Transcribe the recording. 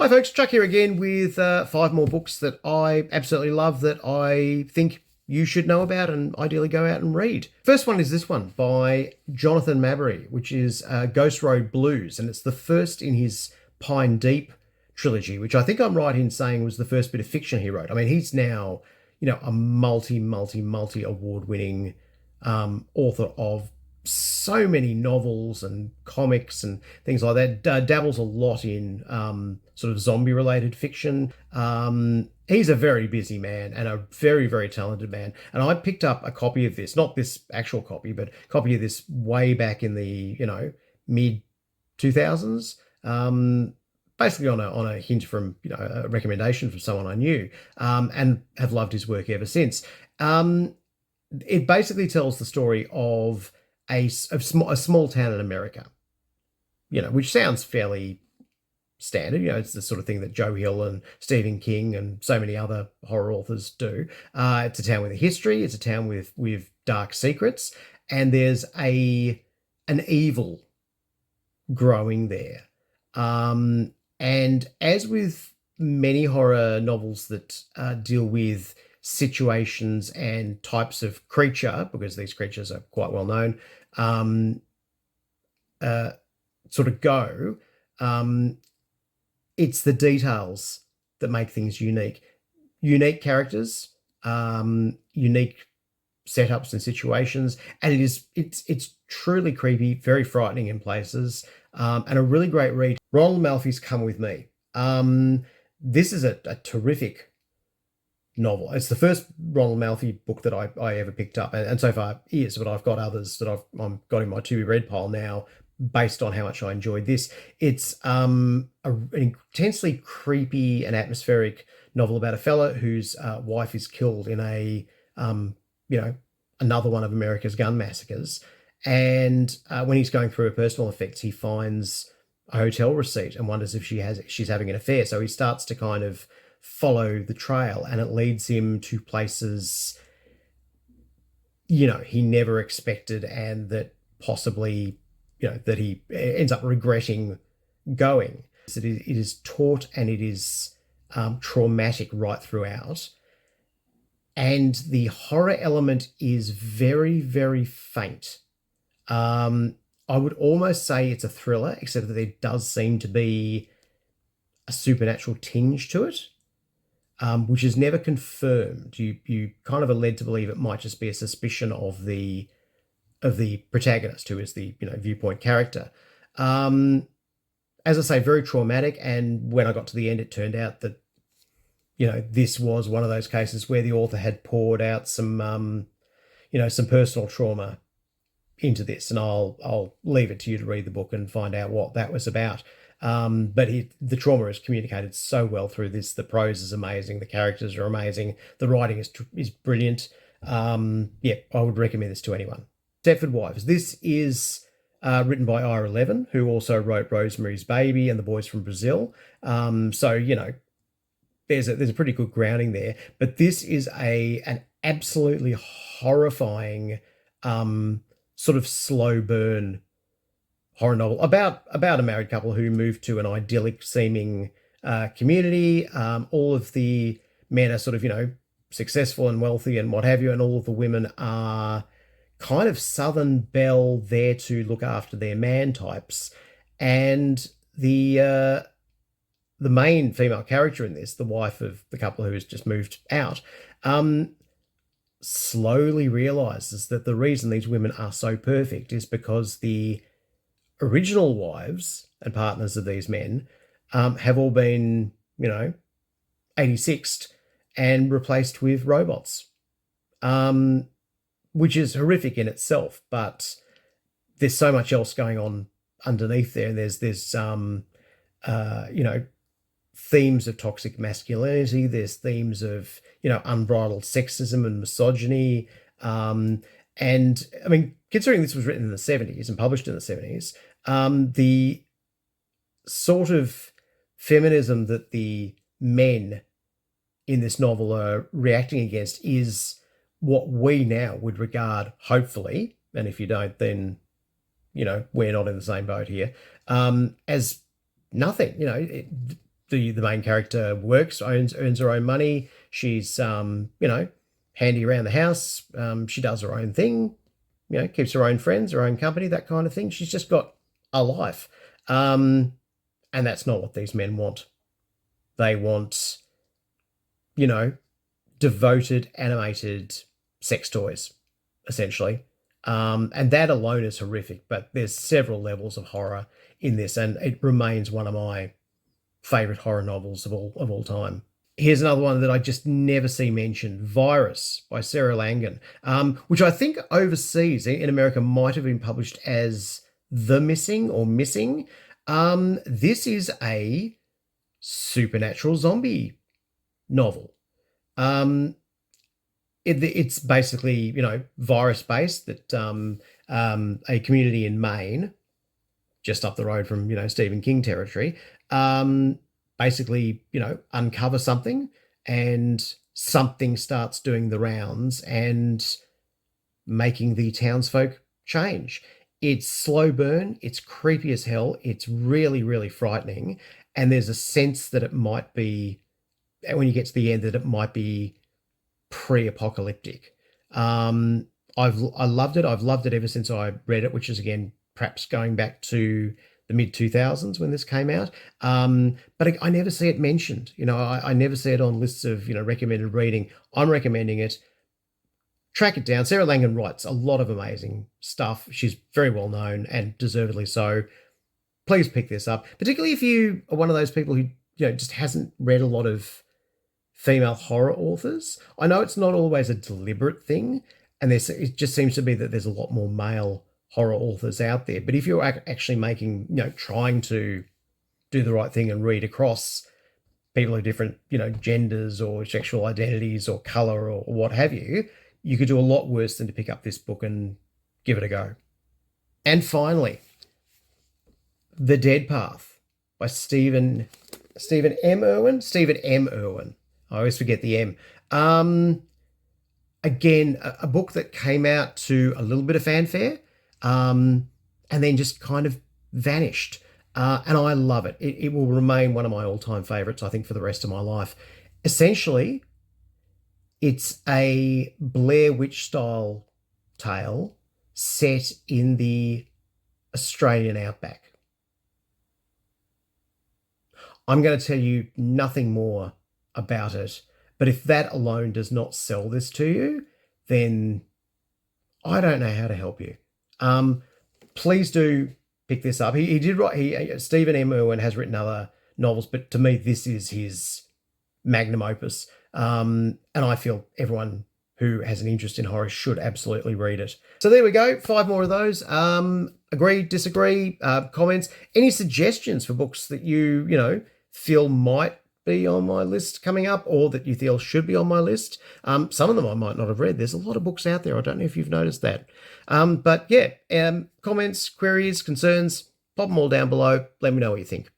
Hi folks, Chuck here again with 5 more books that I absolutely love that I think you should know about and ideally go out and read. First one is this one by Jonathan Maberry, which is Ghost Road Blues, and it's the first in his Pine Deep trilogy, which I think I'm right in saying was the first bit of fiction he wrote. I mean, he's now, a multi award-winning author of so many novels and comics and things like that. Dabbles a lot in sort of zombie related fiction. He's a very busy man and a very talented man, and I picked up a copy of this, not this actual copy, but a copy of this way back in the mid 2000s, basically on a hint from a recommendation from someone I knew, and have loved his work ever since. It basically tells the story of a small town in America, which sounds fairly standard. It's the sort of thing that Joe Hill and Stephen King and so many other horror authors do. It's a town with a history. It's a town with dark secrets, and there's an evil growing there. And as with many horror novels that deal with situations and types of creature, because these creatures are quite well known, sort of go, it's the details that make things unique. Unique characters, unique setups and situations, and it's truly creepy, very frightening in places, and a really great read. Ronald Malfi's Come With Me. This is a terrific novel. It's the first Ronald Malfi book that I ever picked up, and so far is, but I've got others that I've got in my to be read pile now based on how much I enjoyed this. It's an intensely creepy and atmospheric novel about a fella whose wife is killed in a another one of America's gun massacres, and when he's going through her personal effects, he finds a hotel receipt and wonders if she's having an affair. So he starts to kind of follow the trail, and it leads him to places he never expected, and that possibly that he ends up regretting going. It is taut and it is traumatic right throughout, and the horror element is very faint. I would almost say it's a thriller, except that there does seem to be a supernatural tinge to it, which is never confirmed. You kind of are led to believe it might just be a suspicion of the protagonist, who is the viewpoint character. As I say, very traumatic. And when I got to the end, it turned out that this was one of those cases where the author had poured out some some personal trauma into this, and I'll leave it to you to read the book and find out what that was about. But the trauma is communicated so well through this. The prose is amazing. The characters are amazing. The writing is brilliant. I would recommend this to anyone. Stepford Wives. This is written by Ira Levin, who also wrote Rosemary's Baby and The Boys from Brazil. So there's a pretty good grounding there. But this is an absolutely horrifying sort of slow burn horror novel about a married couple who moved to an idyllic seeming community. All of the men are sort of successful and wealthy and what have you, and all of the women are kind of Southern belle, there to look after their man types. And the main female character in this, the wife of the couple who has just moved out, slowly realizes that the reason these women are so perfect is because the original wives and partners of these men have all been 86'd and replaced with robots, which is horrific in itself, but there's so much else going on underneath there. And there's themes of toxic masculinity. There's themes of unbridled sexism and misogyny. And I mean, considering this was written in the 70s and published in the 70s, the sort of feminism that the men in this novel are reacting against is what we now would regard, hopefully, and if you don't, then we're not in the same boat here, as nothing. the main character works, earns her own money. She's handy around the house. She does her own thing, keeps her own friends, her own company, that kind of thing. She's just got a life. And that's not what these men want. They want, devoted, animated sex toys, essentially. And that alone is horrific, but there's several levels of horror in this, and it remains one of my favorite horror novels of all time. Here's another one that I just never see mentioned, Virus by Sarah Langan, which I think overseas in America might have been published as The Missing or Missing. This is a supernatural zombie novel. It's basically, virus-based, that a community in Maine, just up the road from, Stephen King territory, basically, uncover something, and something starts doing the rounds and making the townsfolk change. It's slow burn. It's creepy as hell. It's really, really frightening. And there's a sense that it might be, when you get to the end, that it might be pre-apocalyptic. I loved it. I've loved it ever since I read it, which is, again, perhaps going back to the mid-2000s when this came out. But I never see it mentioned. I never see it on lists of, recommended reading. I'm recommending it. Track it down. Sarah Langan writes a lot of amazing stuff. She's very well known, and deservedly so. Please pick this up, particularly if you are one of those people who, just hasn't read a lot of female horror authors. I know it's not always a deliberate thing, and it just seems to be that there's a lot more male horror authors out there. But if you're actually making, trying to do the right thing and read across people of different, genders or sexual identities or color or what have you, you could do a lot worse than to pick up this book and give it a go. And finally, The Dead Path by Stephen M. Irwin. Stephen M. Irwin. I always forget the M. Again, a book that came out to a little bit of fanfare, and then just kind of vanished. And I love it. It will remain one of my all-time favorites, I think, for the rest of my life. Essentially, it's a Blair Witch-style tale set in the Australian outback. I'm going to tell you nothing more about it, but if that alone does not sell this to you, then I don't know how to help you. Please do pick this up. He did write. Stephen M. Irwin has written other novels, but to me, this is his magnum opus. And I feel everyone who has an interest in horror should absolutely read it. So there we go. 5 more of those. Agree, disagree, comments, any suggestions for books that you feel might be on my list coming up, or that you feel should be on my list. Some of them I might not have read. There's a lot of books out there. I don't know if you've noticed that. But yeah, comments, queries, concerns, pop them all down below. Let me know what you think.